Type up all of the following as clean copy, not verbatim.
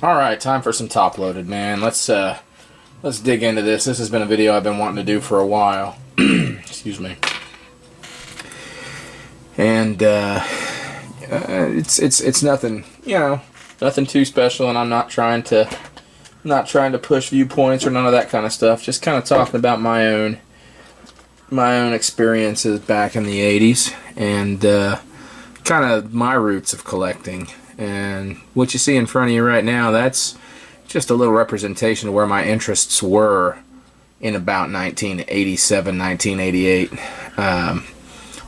All right, time for some top loaded, man. Let's dig into this. This has been a video I've been wanting to do for a while. Excuse me. And it's nothing, nothing too special, and I'm not trying to push viewpoints or none of that kind of stuff. Just kind of talking about my own experiences back in the 80s and kind of my roots of collecting. And what you see in front of you right now, that's just a little representation of where my interests were in about 1987, 1988.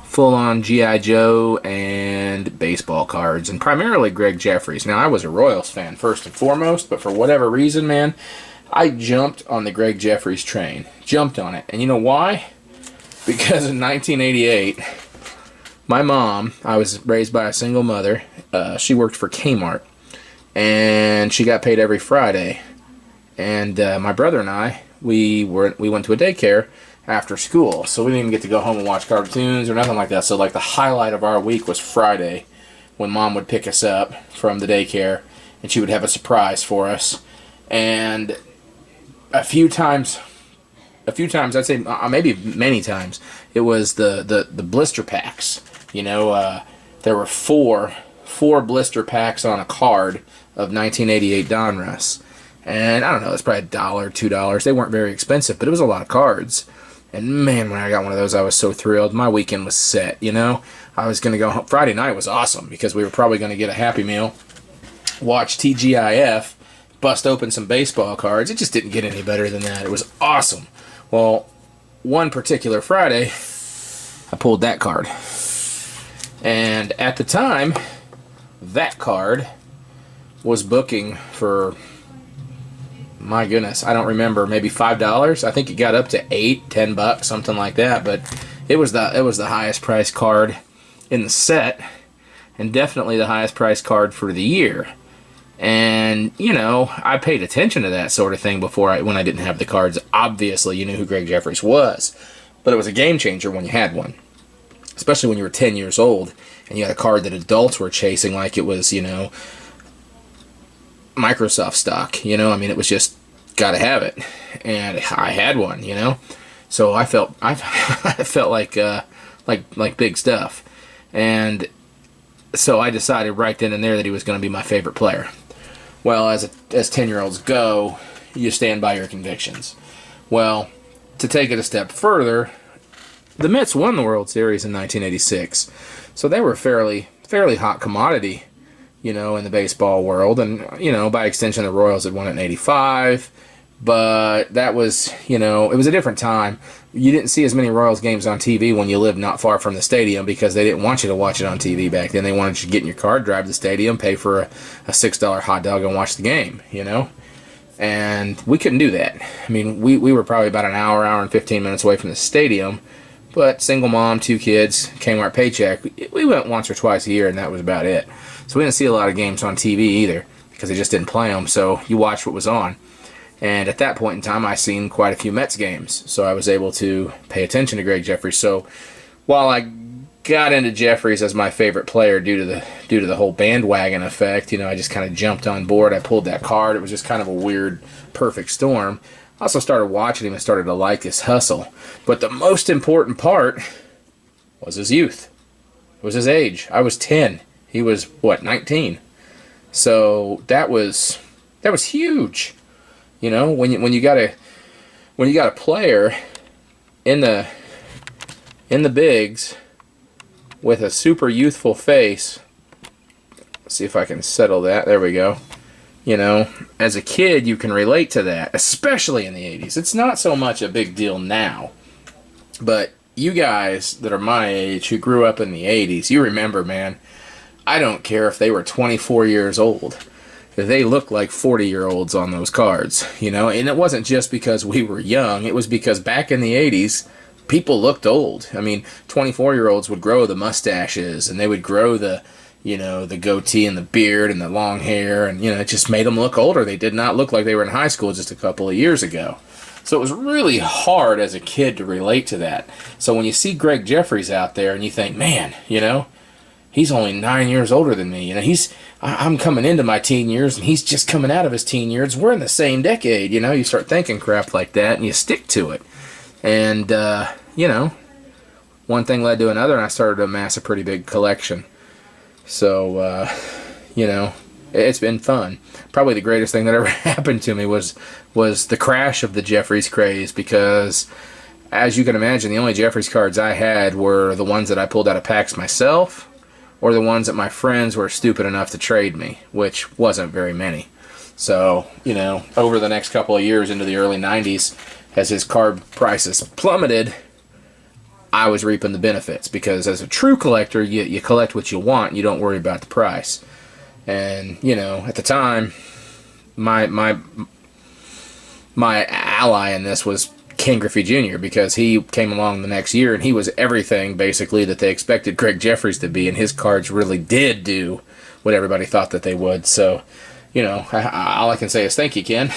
Full-on G.I. Joe and baseball cards, and primarily Gregg Jefferies. Now, I was a Royals fan first and foremost, but for whatever reason, man, I jumped on the Gregg Jefferies train. Jumped on it. And you know why? Because in 1988, my mom, I was raised by a single mother. She worked for Kmart, and she got paid every Friday. And my brother and I, we went to a daycare after school, so we didn't even get to go home and watch cartoons or nothing like that. So like the highlight of our week was Friday, when Mom would pick us up from the daycare, and she would have a surprise for us. And a few times, I'd say maybe many times, it was the blister packs. There were four blister packs on a card of 1988 Donruss. And I don't know, it's probably $1, $2. They weren't very expensive, but it was a lot of cards. And man, when I got one of those, I was so thrilled. My weekend was set, I was going to go home. Friday night was awesome because we were probably going to get a Happy Meal, watch TGIF, bust open some baseball cards. It just didn't get any better than that. It was awesome. Well, one particular Friday, I pulled that card. And at the time, that card was booking for, my goodness, I don't remember, maybe $5. I think it got up to $8, $10, something like that. But it was the highest priced card in the set, and definitely the highest priced card for the year. And I paid attention to that sort of thing when I didn't have the cards. Obviously, you knew who Gregg Jefferies was, but it was a game changer when you had one, especially when you were 10 years old and you had a card that adults were chasing like it was, Microsoft stock. It was just gotta have it, and I had one. So I felt I felt like big stuff, and so I decided right then and there that he was going to be my favorite player. Well, as 10-year-olds go, you stand by your convictions. Well, to take it a step further, the Mets won the World Series in 1986, so they were fairly hot commodity, in the baseball world. And, by extension, the Royals had won it in 85. But that was, it was a different time. You didn't see as many Royals games on TV when you lived not far from the stadium because they didn't want you to watch it on TV back then. They wanted you to get in your car, drive to the stadium, pay for a $6 hot dog and watch the game, And we couldn't do that. I mean, we were probably about an hour and 15 minutes away from the stadium. But single mom, 2 kids, Kmart paycheck, we went once or twice a year, and that was about it. So we didn't see a lot of games on TV either because they just didn't play them. So you watched what was on. And at that point in time, I seen quite a few Mets games. So I was able to pay attention to Gregg Jefferies. So while I got into Jefferies as my favorite player due to the whole bandwagon effect, I just kind of jumped on board. I pulled that card. It was just kind of a weird, perfect storm. I also started watching him and started to like his hustle. But the most important part was his youth. It was his age. I was 10. He was, 19? So that was huge. When you got a player in the bigs with a super youthful face. Let's see if I can settle that. There we go. As a kid, you can relate to that, especially in the 80s. It's not so much a big deal now, but you guys that are my age who grew up in the 80s, you remember, man, I don't care if they were 24 years old. They looked like 40-year-olds on those cards, and it wasn't just because we were young. It was because back in the 80s, people looked old. I mean, 24-year-olds would grow the mustaches, and they would grow the goatee and the beard and the long hair, and, it just made them look older. They did not look like they were in high school just a couple of years ago. So it was really hard as a kid to relate to that. So when you see Gregg Jefferies out there and you think, man, he's only 9 years older than me. I'm coming into my teen years and he's just coming out of his teen years. We're in the same decade, you know. You start thinking crap like that and you stick to it. And, you know, one thing led to another and I started to amass a pretty big collection. So, you know, it's been fun. Probably the greatest thing that ever happened to me was the crash of the Jefferies craze, because as you can imagine, the only Jefferies cards I had were the ones that I pulled out of packs myself or the ones that my friends were stupid enough to trade me, which wasn't very many. So, you know, over the next couple of years into the early 90s, as his card prices plummeted, I was reaping the benefits, because as a true collector, you collect what you want, you don't worry about the price. And, you know, at the time, my ally in this was Ken Griffey Jr., because he came along the next year and he was everything basically that they expected Gregg Jefferies to be, and his cards really did do what everybody thought that they would. So, you know, all I can say is thank you, Ken.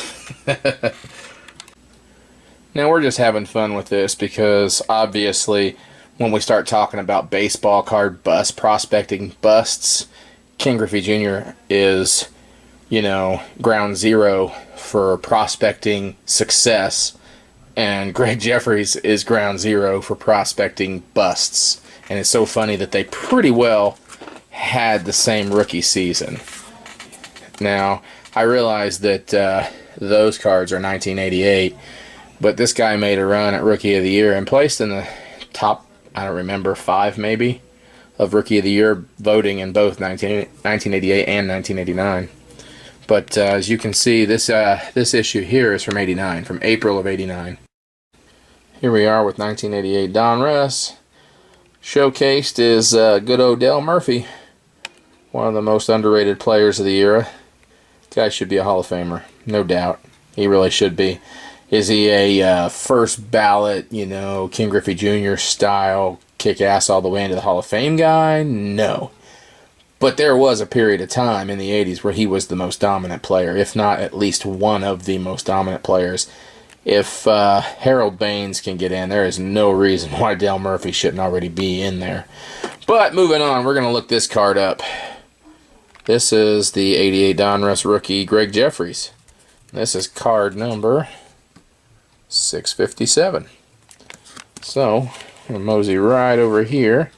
Now we're just having fun with this because obviously when we start talking about baseball card bust prospecting busts, Ken Griffey Jr. is, you know, ground zero for prospecting success, and Gregg Jefferies is ground zero for prospecting busts. And it's so funny that they pretty well had the same rookie season. Now, I realize that those cards are 1988, but this guy made a run at Rookie of the Year and placed in the top, I don't remember, 5 maybe, of Rookie of the Year voting in both 1988 and 1989. But as you can see, this issue here is from 89, from April of 89. Here we are with 1988 Donruss. Showcased is good old Dale Murphy, one of the most underrated players of the era. Guy should be a Hall of Famer, no doubt. He really should be. Is he a first ballot, you know, Ken Griffey Jr. style, kick ass all the way into the Hall of Fame guy? No. But there was a period of time in the 80s where he was the most dominant player, if not at least one of the most dominant players. If Harold Baines can get in, there is no reason why Dale Murphy shouldn't already be in there. But moving on, we're going to look this card up. This is the 88 Donruss rookie Gregg Jefferies. This is card number 657. So, I'm going to mosey right over here.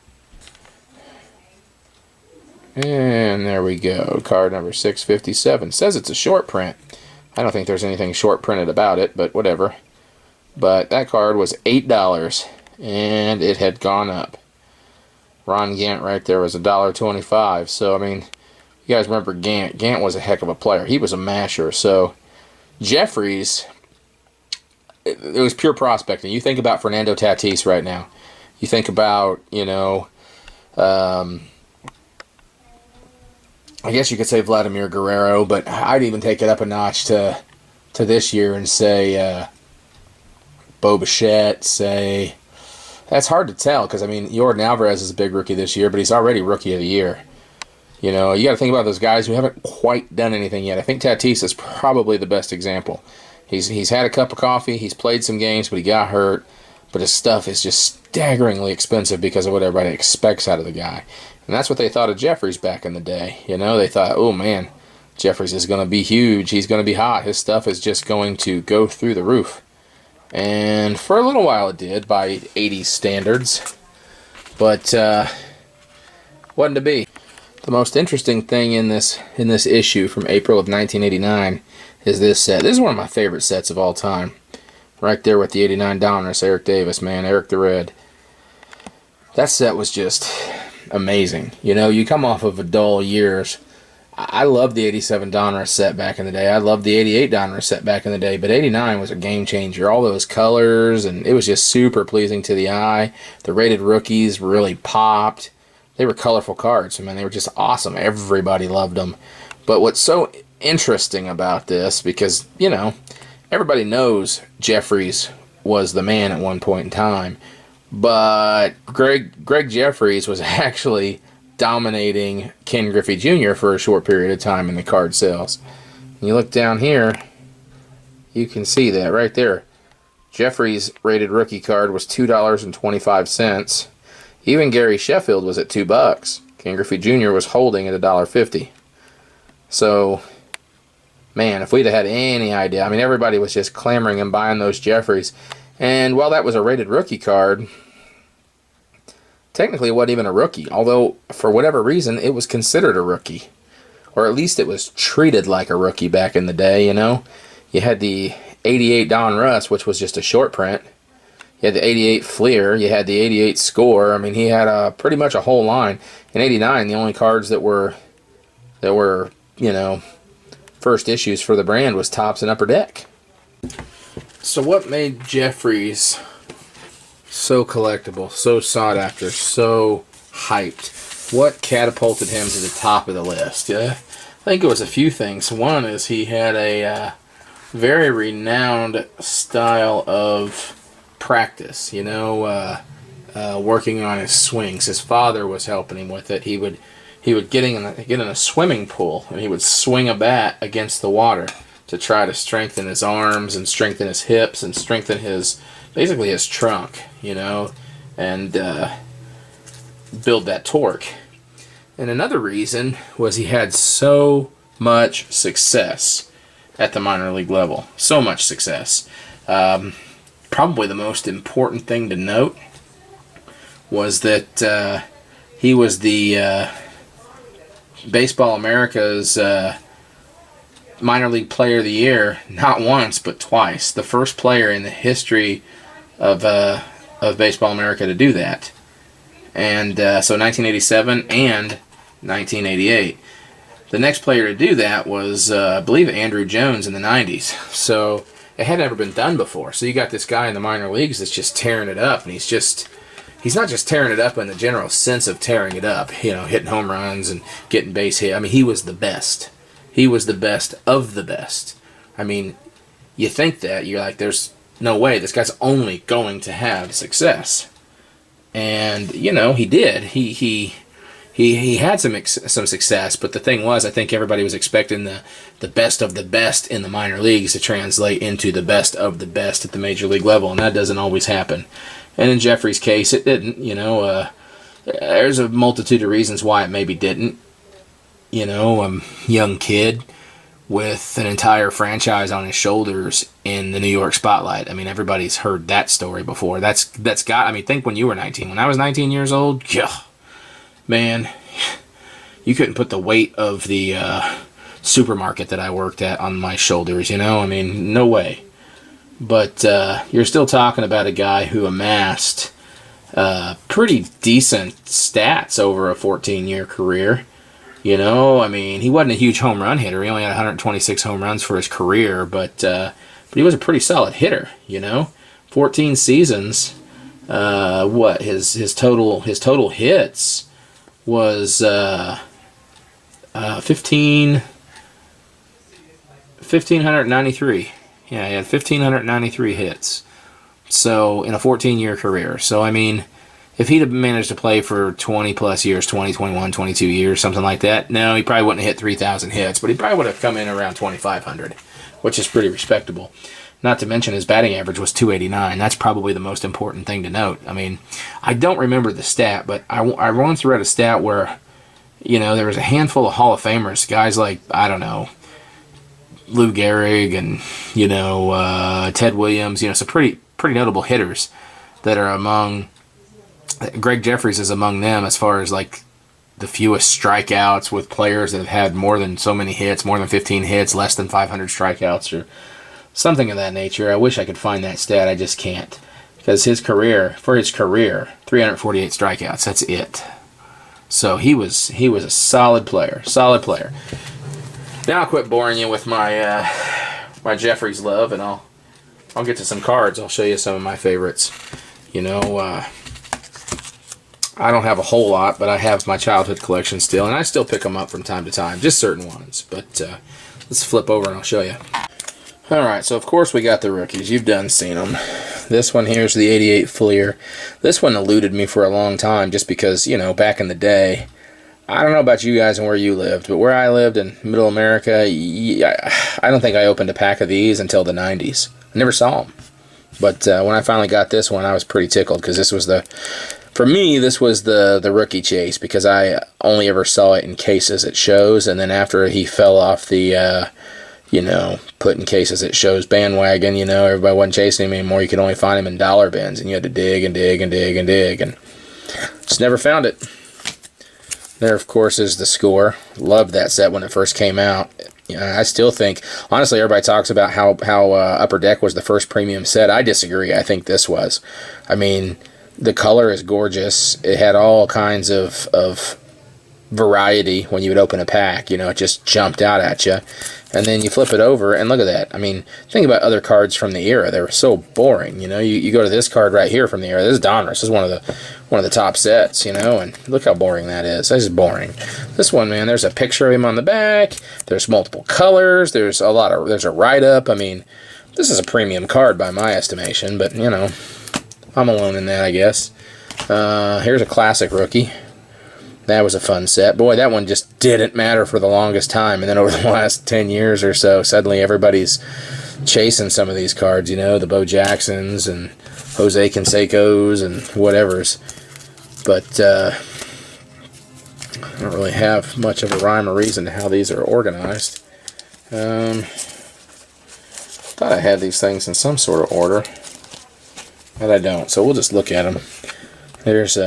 And there we go. Card number 657. It says it's a short print. I don't think there's anything short printed about it, but whatever. But that card was $8, and it had gone up. Ron Gant right there was $1.25. So, I mean, you guys remember Gant. Gant was a heck of a player. He was a masher. So, Jefferies, it was pure prospecting. You think about Fernando Tatis right now. You think about, you know, I guess you could say Vladimir Guerrero, but I'd even take it up a notch to this year and say Bo Bichette, say... That's hard to tell because, I mean, Jordan Alvarez is a big rookie this year, but he's already Rookie of the Year. You know, you got to think about those guys who haven't quite done anything yet. I think Tatis is probably the best example. He's had a cup of coffee, he's played some games, but he got hurt. But his stuff is just staggeringly expensive because of what everybody expects out of the guy. And that's what they thought of Jefferies back in the day. You know, they thought, oh man, Jefferies is going to be huge. He's going to be hot. His stuff is just going to go through the roof. And for a little while it did by 80s standards. But wasn't to be. The most interesting thing in this issue from April of 1989 is this set. This is one of my favorite sets of all time. Right there with the 89 Donruss, Eric Davis, man, Eric the Red. That set was just amazing. You know, you come off of a dull years. I loved the 87 Donruss set back in the day. I loved the 88 Donruss set back in the day. But 89 was a game changer. All those colors, and it was just super pleasing to the eye. The rated rookies really popped. They were colorful cards. I mean, they were just awesome. Everybody loved them. But what's so interesting about this, because, you know, everybody knows Jefferies was the man at one point in time. But Gregg Jefferies was actually dominating Ken Griffey Jr. for a short period of time in the card sales. And you look down here, you can see that right there. Jefferies' rated rookie card was $2.25. Even Gary Sheffield was at $2. Ken Griffey Jr. was holding at $1.50. So, man, if we'd have had any idea, I mean, everybody was just clamoring and buying those Jefferies. And while that was a rated rookie card, technically it wasn't even a rookie. Although, for whatever reason, it was considered a rookie. Or at least it was treated like a rookie back in the day, you know. You had the 88 Don Russ, which was just a short print. You had the 88 Fleer. You had the 88 Score. I mean, he had pretty much a whole line. In 89, the only cards that were, you know, first issues for the brand was Topps and Upper Deck. So what made Jeffries so collectible, so sought after, so hyped? What catapulted him to the top of the list? Yeah, I think it was a few things. One is he had a very renowned style of practice, you know, working on his swings. His father was helping him with it. He would get in a swimming pool, and he would swing a bat against the water to try to strengthen his arms and strengthen his hips and strengthen basically his trunk, you know, and build that torque. And another reason was he had so much success at the minor league level. So much success. Probably the most important thing to note was that he was the Baseball America's minor league player of the year, not once but twice. The first player in the history of Baseball America to do that. And so 1987 and 1988. The next player to do that was, I believe, Andrew Jones in the 90s. So it had never been done before. So you got this guy in the minor leagues that's just tearing it up, and he's not just tearing it up in the general sense of tearing it up, you know, hitting home runs and getting base hit. I mean, he was the best. He was the best of the best. I mean, you think that, you're like, there's no way this guy's only going to have success. And, you know, he did. He had some success, but the thing was, I think everybody was expecting the best of the best in the minor leagues to translate into the best of the best at the major league level, and that doesn't always happen. And in Jeffries' case, it didn't. You know, there's a multitude of reasons why it maybe didn't. You know, a young kid with an entire franchise on his shoulders in the New York spotlight. I mean, everybody's heard that story before. That's got. I mean, think when you were 19. When I was 19 years old, man, you couldn't put the weight of the supermarket that I worked at on my shoulders. You know, I mean, no way. But you're still talking about a guy who amassed pretty decent stats over a 14-year career. You know, I mean, he wasn't a huge home run hitter. He only had 126 home runs for his career, but he was a pretty solid hitter. You know, 14 seasons. What his total hits was 1,593. Yeah, he had 1,593 hits. So in a 14-year career. So I mean, if he'd have managed to play for 20 plus years, 20, 21, 22 years, something like that, no, he probably wouldn't have hit 3,000 hits, but he probably would have come in around 2,500, which is pretty respectable. Not to mention his batting average was 289. That's probably the most important thing to note. I mean, I don't remember the stat, but I once read a stat where, you know, there was a handful of Hall of Famers, guys like, I don't know, Lou Gehrig and, you know, Ted Williams, you know, some pretty notable hitters that are among. Gregg Jefferies is among them as far as like the fewest strikeouts with players that have had more than so many hits, more than 15 hits, less than 500 strikeouts or something of that nature. I wish I could find that stat. I just can't. Because for his career, 348 strikeouts. That's it. So he was a solid player. Solid player. Now I'll quit boring you with my my Jefferies love, and I'll get to some cards. I'll show you some of my favorites. You know, I don't have a whole lot, but I have my childhood collection still, and I still pick them up from time to time, just certain ones. But let's flip over and I'll show you. All right, so of course we got the rookies. You've done seen them. This one here is the 88 Fleer. This one eluded me for a long time just because, you know, back in the day, I don't know about you guys and where you lived, but where I lived in Middle America, I don't think I opened a pack of these until the 90s. I never saw them. But when I finally got this one, I was pretty tickled because this was For me, this was the rookie chase because I only ever saw it in cases at shows, and then after he fell off the, put in cases at shows bandwagon, everybody wasn't chasing him anymore. You could only find him in dollar bins, and you had to dig and dig and dig and dig, and just never found it. There, of course, is the Score. Loved that set when it first came out. I still think, honestly, everybody talks about how Upper Deck was the first premium set. I disagree. I think this was. I mean, the color is gorgeous. It had all kinds of variety when you would open a pack. It just jumped out at you. And then you flip it over, and look at that. I mean, think about other cards from the era. They were so boring. You go to this card right here from the era. This is Donruss. This is one of the top sets, and look how boring that is. This is boring. This one, man, there's a picture of him on the back. There's multiple colors. There's a write-up. I mean, this is a premium card by my estimation, but, I'm alone in that, I guess. Here's a classic rookie. That was a fun set. Boy, that one just didn't matter for the longest time. And then over the last 10 years or so, suddenly everybody's chasing some of these cards, the Bo Jacksons and Jose Canseco's and whatevers. But I don't really have much of a rhyme or reason to how these are organized. Thought I had these things in some sort of order, but I don't. So we'll just look at them. There's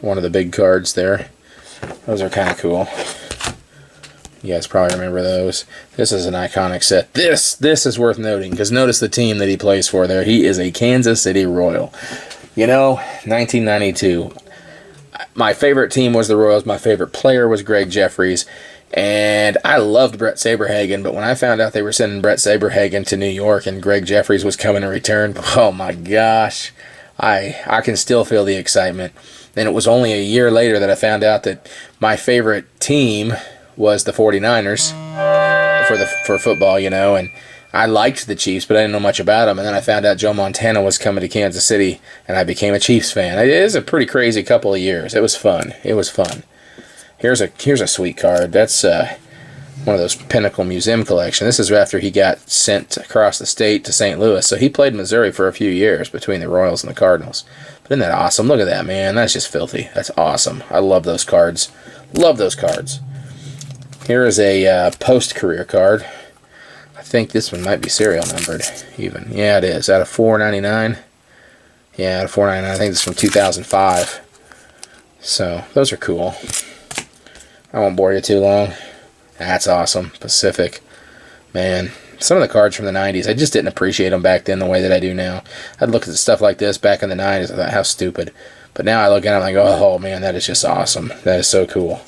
one of the big cards there. Those are kind of cool. You guys probably remember those. This is an iconic set. This is worth noting, because notice the team that he plays for there. He is a Kansas City Royal. 1992. My favorite team was the Royals. My favorite player was Gregg Jefferies. And I loved Brett Saberhagen, but when I found out they were sending Brett Saberhagen to New York and Gregg Jefferies was coming in return, oh my gosh. I can still feel the excitement. And it was only a year later that I found out that my favorite team was the 49ers for football, and I liked the Chiefs, but I didn't know much about them. And then I found out Joe Montana was coming to Kansas City, and I became a Chiefs fan. It is a pretty crazy couple of years. It was fun. Here's a sweet card. That's one of those Pinnacle Museum collection. This is after he got sent across the state to St. Louis. So he played Missouri for a few years between the Royals and the Cardinals. But isn't that awesome? Look at that, man. That's just filthy. That's awesome. I love those cards. Love those cards. Here is a post-career card. I think this one might be serial numbered even. Yeah, it is. Out of 499. Yeah, out of 499. I think this is from 2005. So, those are cool. I won't bore you too long. That's awesome. Pacific. Man, some of the cards from the 90s, I just didn't appreciate them back then the way that I do now. I'd look at stuff like this back in the 90s, I thought, how stupid. But now I look at it and I go, oh man, that is just awesome. That is so cool.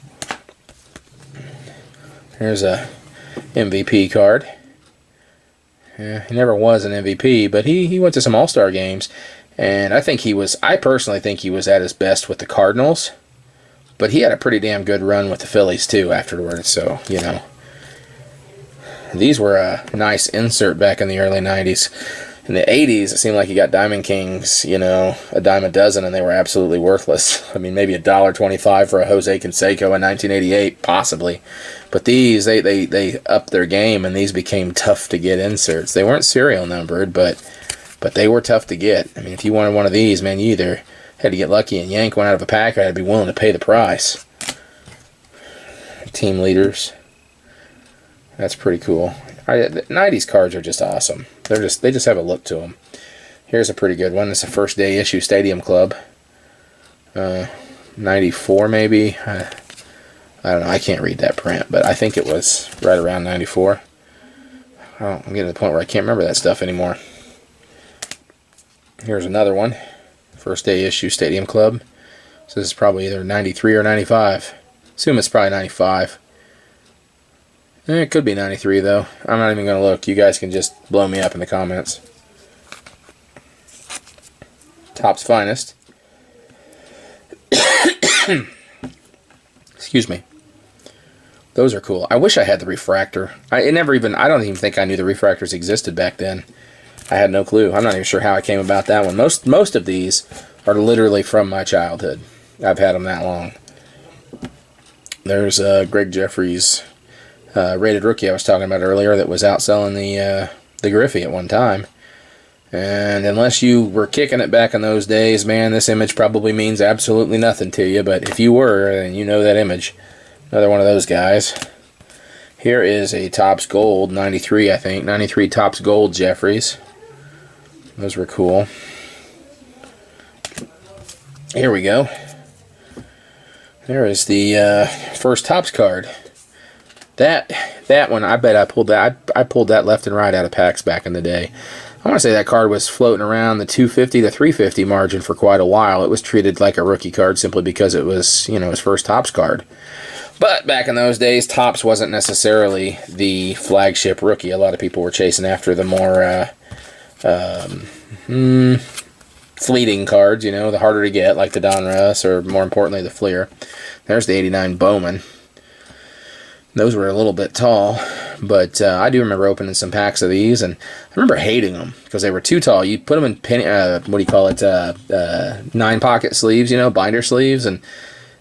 Here's a MVP card. Yeah, he never was an MVP, but he went to some All-Star games. And I personally think he was at his best with the Cardinals. But he had a pretty damn good run with the Phillies, too, afterwards. So, These were a nice insert back in the early 90s. In the 80s, it seemed like you got Diamond Kings, a dime a dozen, and they were absolutely worthless. I mean, maybe $1.25 for a Jose Canseco in 1988, possibly. But these, they upped their game, and these became tough to get inserts. They weren't serial numbered, but they were tough to get. I mean, if you wanted one of these, man, you either had to get lucky and yank one out of a pack, or I'd be willing to pay the price. Team leaders. That's pretty cool. The 90s cards are just awesome. They just have a look to them. Here's a pretty good one. It's a first day issue Stadium Club. 94 maybe. I don't know. I can't read that print, but I think it was right around 94. I'm getting to the point where I can't remember that stuff anymore. Here's another one. First day issue Stadium Club. So this is probably either 93 or 95. Assume it's probably 95. It could be 93 though. I'm not even going to look. You guys can just blow me up in the comments. Topps Finest. Excuse me. Those are cool. I wish I had the refractor. I don't even think I knew the refractors existed back then. I had no clue. I'm not even sure how I came about that one. Most of these are literally from my childhood. I've had them that long. There's Gregg Jefferies rated rookie I was talking about earlier that was outselling the Griffey at one time. And unless you were kicking it back in those days, man, this image probably means absolutely nothing to you. But if you were, then you know that image. Another one of those guys. Here is a Topps Gold, 93, I think. 93 Topps Gold Jefferies. Those were cool. Here we go. There is the first Topps card. That one, I bet I pulled that. I pulled that left and right out of packs back in the day. I want to say that card was floating around the 250 to 350 margin for quite a while. It was treated like a rookie card simply because it was, you know, his first Topps card. But back in those days, Topps wasn't necessarily the flagship rookie. A lot of people were chasing after the more fleeting cards, you know, the harder to get, like the Donruss, or more importantly, the Fleer. There's the 89 Bowman. Those were a little bit tall, but I do remember opening some packs of these, and I remember hating them because they were too tall. You put them in penny, what do you call it, 9-pocket sleeves, you know, binder sleeves, and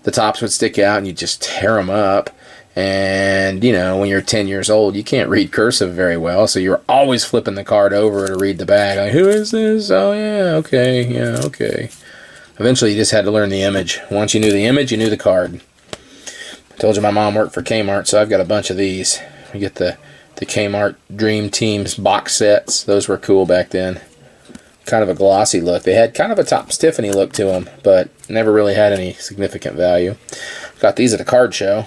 the tops would stick out, and you just tear them up. And, you know, when you're 10 years old, you can't read cursive very well, so you're always flipping the card over to read the back. Like, who is this? Oh, yeah, okay. Eventually, you just had to learn the image. Once you knew the image, you knew the card. I told you my mom worked for Kmart, so I've got a bunch of these. We get the Kmart Dream Teams box sets. Those were cool back then. Kind of a glossy look. They had kind of a Topps Tiffany look to them, but never really had any significant value. Got these at a card show.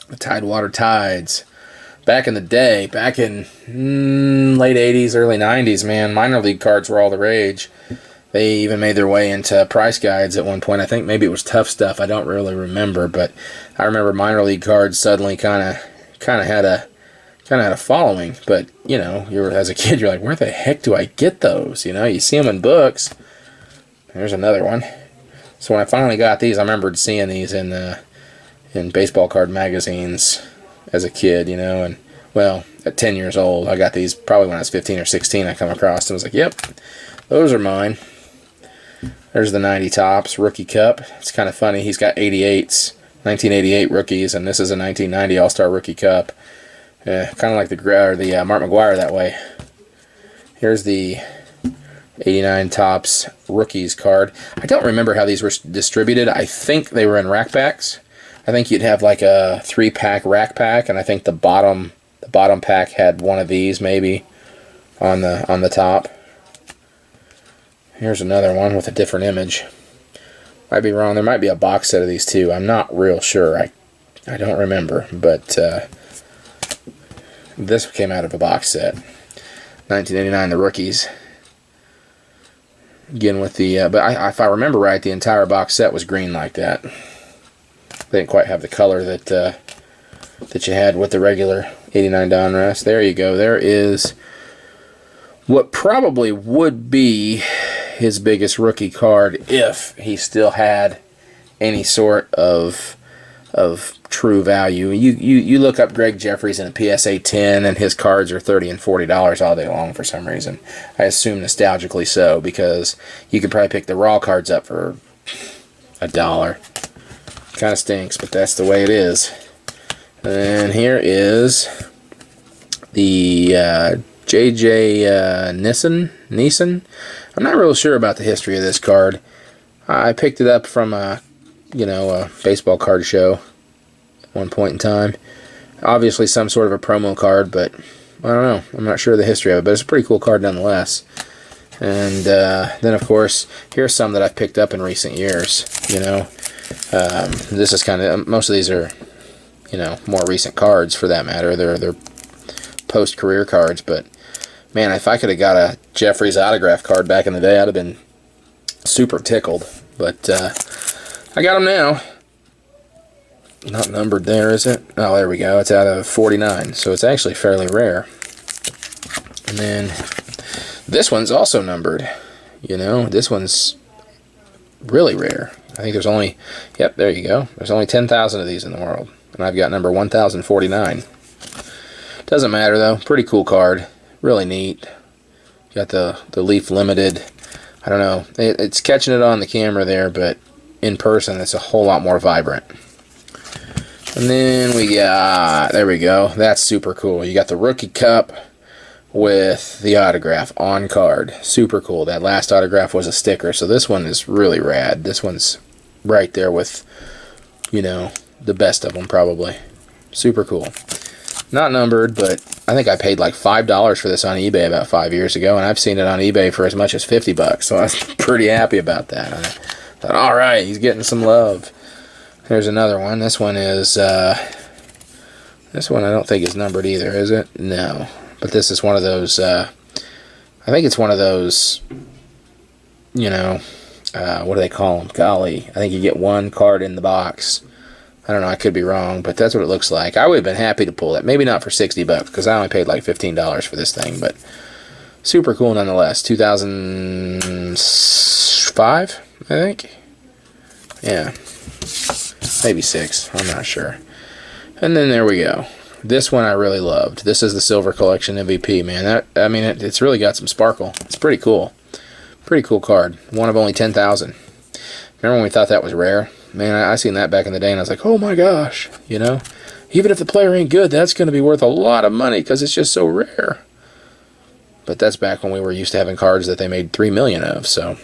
The Tidewater Tides. Back in the day, back in late 80s, early 90s, man, minor league cards were all the rage. They even made their way into price guides at one point. I think maybe it was Tough Stuff. I don't really remember, but I remember minor league cards suddenly kind of had a following. But you know, as a kid, you're like, where the heck do I get those? You know, you see them in books. There's another one. So when I finally got these, I remembered seeing these in baseball card magazines as a kid. You know, and well, at 10 years old, I got these probably when I was 15 or 16. I come across and was like, yep, those are mine. There's the 90 Topps Rookie Cup. It's kind of funny. He's got 88s, 1988 rookies, and this is a 1990 All-Star Rookie Cup. Kind of like the Mark McGwire that way. Here's the 89 Topps Rookies card. I don't remember how these were distributed. I think they were in rack packs. I think you'd have like a 3-pack rack pack, and I think the bottom pack had one of these maybe on the top. Here's another one with a different image. Might be wrong. There might be a box set of these too. I'm not real sure. I don't remember, but this came out of a box set. 1989, the rookies. Again with the, but if I remember right, the entire box set was green like that. They didn't quite have the color that you had with the regular 89 Donruss. There you go. There is what probably would be his biggest rookie card if he still had any sort of true value. You look up Gregg Jefferies in a PSA 10 and his cards are $30 and $40 all day long for some reason. I assume nostalgically so, because you could probably pick the raw cards up for $1. Kind of stinks, but that's the way it is. And here is the J.J. Neeson. I'm not real sure about the history of this card. I picked it up from a baseball card show at one point in time. Obviously some sort of a promo card, but I don't know. I'm not sure of the history of it, but it's a pretty cool card nonetheless. And then, of course, here's some that I've picked up in recent years. This is kind of, most of these are, more recent cards for that matter. They're post-career cards, but man, if I could have got a Jeffries autograph card back in the day, I'd have been super tickled. But I got them now. Not numbered there, is it? Oh, there we go. It's out of 49, so it's actually fairly rare. And then this one's also numbered. This one's really rare. I think there's only, yep, there you go. There's only 10,000 of these in the world, and I've got number 1049. Doesn't matter, though. Pretty cool card. Really neat. Got the Leaf Limited. I don't know. It's catching it on the camera there, but in person it's a whole lot more vibrant. And then we got, there we go. That's super cool. You got the Rookie Cup with the autograph on card. Super cool. That last autograph was a sticker, so this one is really rad. This one's right there with, you know, the best of them probably. Super cool. Not numbered, but I think I paid like $5 for this on eBay about 5 years ago, and I've seen it on eBay for as much as $50, so I was pretty happy about that. I thought, all right, he's getting some love. Here's another one. This one is, this one I don't think is numbered either, is it? No. But this is one of those, I think it's one of those, you know, what do they call them? Golly, I think you get one card in the box. I don't know, I could be wrong, but that's what it looks like. I would have been happy to pull that. Maybe not for $60, because I only paid like $15 for this thing, but super cool nonetheless. 2005, I think? Yeah. Maybe 6, I'm not sure. And then there we go. This one I really loved. This is the Silver Collection MVP, man. I mean, it's really got some sparkle. It's pretty cool. Pretty cool card. One of only 10,000. Remember when we thought that was rare? Man, I seen that back in the day, and I was like, oh my gosh, you know? Even if the player ain't good, that's going to be worth a lot of money because it's just so rare. But that's back when we were used to having cards that they made 3 million of, so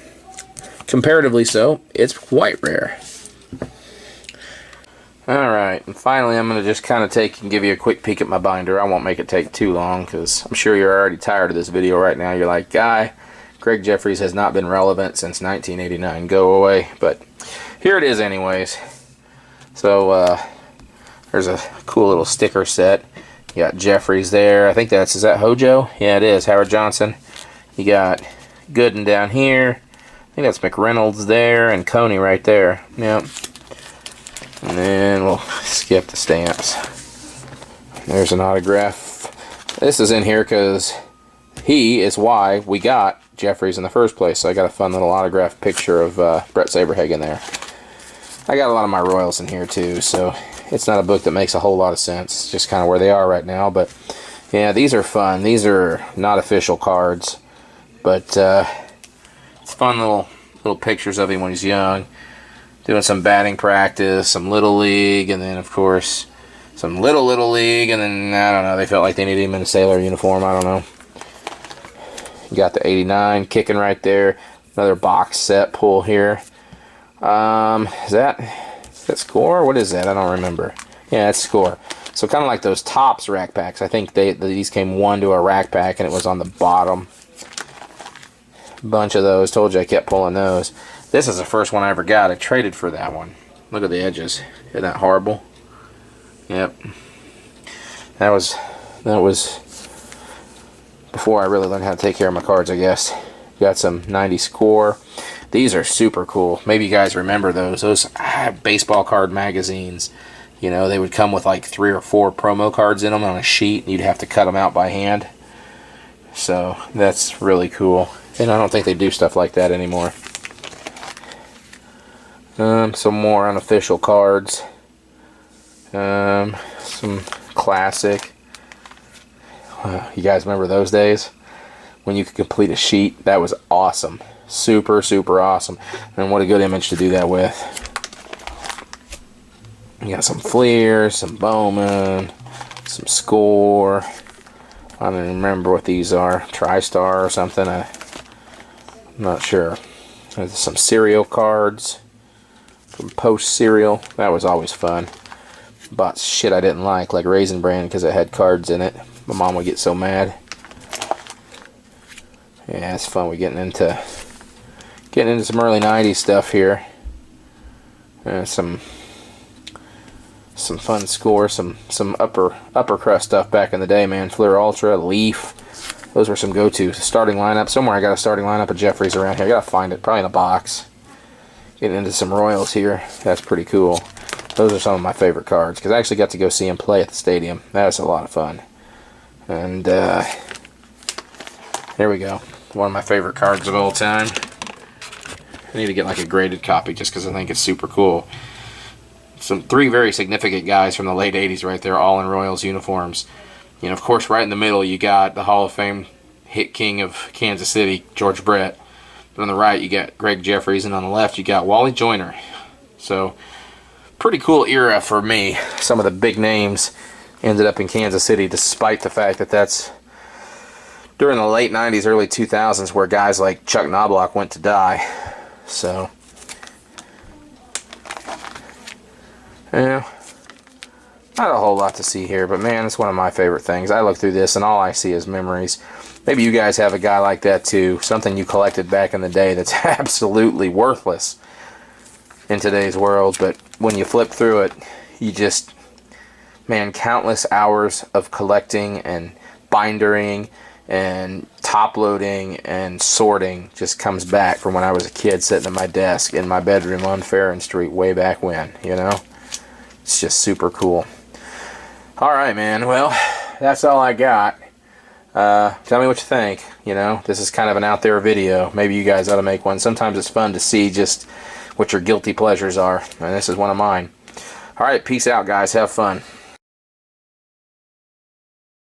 comparatively so, it's quite rare. Alright, and finally I'm going to just kind of take and give you a quick peek at my binder. I won't make it take too long because I'm sure you're already tired of this video right now. You're like, Guy, Gregg Jefferies has not been relevant since 1989. Go away. But here it is anyways. So there's a cool little sticker set. You got Jefferies there. I think is that Hojo? Yeah, it is. Howard Johnson. You got Gooden down here. I think that's McReynolds there and Coney right there. Yep. And then we'll skip the stamps. There's an autograph. This is in here because he is why we got Jefferies in the first place. So I got a fun little autograph picture of Brett Saberhagen there. I got a lot of my Royals in here too, so it's not a book that makes a whole lot of sense. It's just kind of where they are right now. But yeah, these are fun. These are not official cards, but it's fun little pictures of him when he's young, doing some batting practice, some Little League, and then of course some Little League, and then I don't know, they felt like they needed him in a sailor uniform. I don't know. You got the 89 kicking right there. Another box set pull here. Is that Score? What is that? I don't remember. Yeah, it's Score. So kind of like those Topps rack packs. I think these came one to a rack pack, and it was on the bottom. Bunch of those. Told you I kept pulling those. This is the first one I ever got. I traded for that one. Look at the edges. Isn't that horrible? Yep. That was before I really learned how to take care of my cards, I guess. Got some 90 Score. These are super cool. Maybe you guys remember those. Those baseball card magazines. You know, they would come with like 3 or 4 promo cards in them on a sheet, and you'd have to cut them out by hand. So that's really cool. And I don't think they do stuff like that anymore. Some more unofficial cards. Some classic. You guys remember those days? When you could complete a sheet? That was awesome. Super, super awesome. And what a good image to do that with. You got some Fleer, some Bowman, some Score. I don't even remember what these are. TriStar or something. I'm not sure. There's some cereal cards from Post Cereal. That was always fun. Bought shit I didn't like Raisin Bran, because it had cards in it. My mom would get so mad. Yeah, it's fun. We're getting into some early 90s stuff here. Some fun Score, some upper crust stuff back in the day, man. Fleer Ultra, Leaf. Those were some go-to starting lineup. Somewhere I got a starting lineup of Jefferies around here. I gotta find it, probably in a box. Getting into some Royals here. That's pretty cool. Those are some of my favorite cards, because I actually got to go see him play at the stadium. That was a lot of fun. And there we go. One of my favorite cards of all time. I need to get like a graded copy just because I think it's super cool. 3 very significant guys from the late 80s right there, all in Royals uniforms. You know, of course, right in the middle you got the Hall of Fame hit king of Kansas City, George Brett. But on the right you got Gregg Jefferies, and on the left you got Wally Joyner. So, pretty cool era for me. Some of the big names ended up in Kansas City, despite the fact that that's during the late 90s, early 2000s, where guys like Chuck Knobloch went to die. So, yeah, not a whole lot to see here, but man, it's one of my favorite things. I look through this and all I see is memories. Maybe you guys have a guy like that too, something you collected back in the day that's absolutely worthless in today's world, but when you flip through it, you just, man, countless hours of collecting and bindering and top loading and sorting just comes back from when I was a kid sitting at my desk in my bedroom on Farron Street way back when, you know? It's just super cool. Alright, man, well, that's all I got. Tell me what you think. You know, this is kind of an out there video. Maybe you guys ought to make one. Sometimes it's fun to see just what your guilty pleasures are, and this is one of mine. Alright, peace out, guys. Have fun.